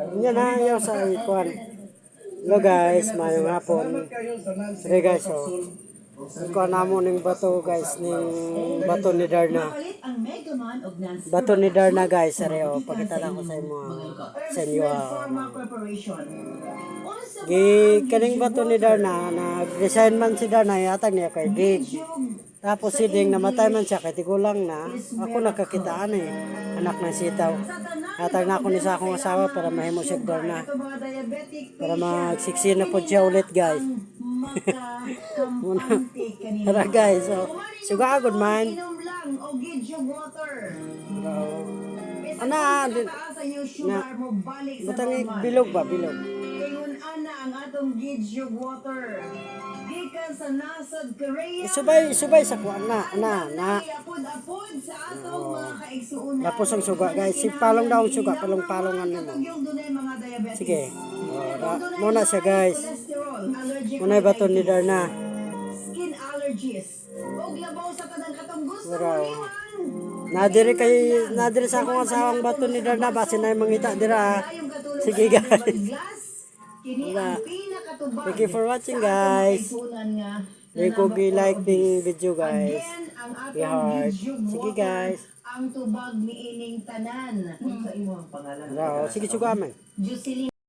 Yan na ayaw sa ikuan. Hello guys, mayong hapon. Sige guys, oh. Ikuan namo ning bato guys, ning bato ni Darna. Bato ni Darna guys, are oh, pakita na ko sa inyo. Kaning bato ni Darna, nag-resign man si Darna, yatag niya kay Dig. Tapos si Ding namatay man siya, kay tigulang na. Ako nakakitaan eh, anak ng sitaw. Hatag na ako ni sa akong asawa para mahimo siya Darna. Para magsiksi na po siya ulit guys. Tara guys, so suga agad man. Ana, na, butang bilog ba, bilog. Ana ang atong Gidyog water. Gikan sa nasad Korea. Subay sa kuan na. Apod sa atong mga kaigsuonan. Tapos ang suga guys, si palong daw ang suga, palong-palongan nimo. Sige. Muna siya guys. Muna ba to ni Darna? Skin allergies. Og labaw sa kadang katong gusto Wow. mo Nadiri sa akong asawang bato ni Darna base na mangita dira. Sige guys. Thank you for watching guys. Like ko like the video guys. Be heart. Sige guys. Ang tubag ni ining tanan. Sa imo ang pangalan. Sige suga man.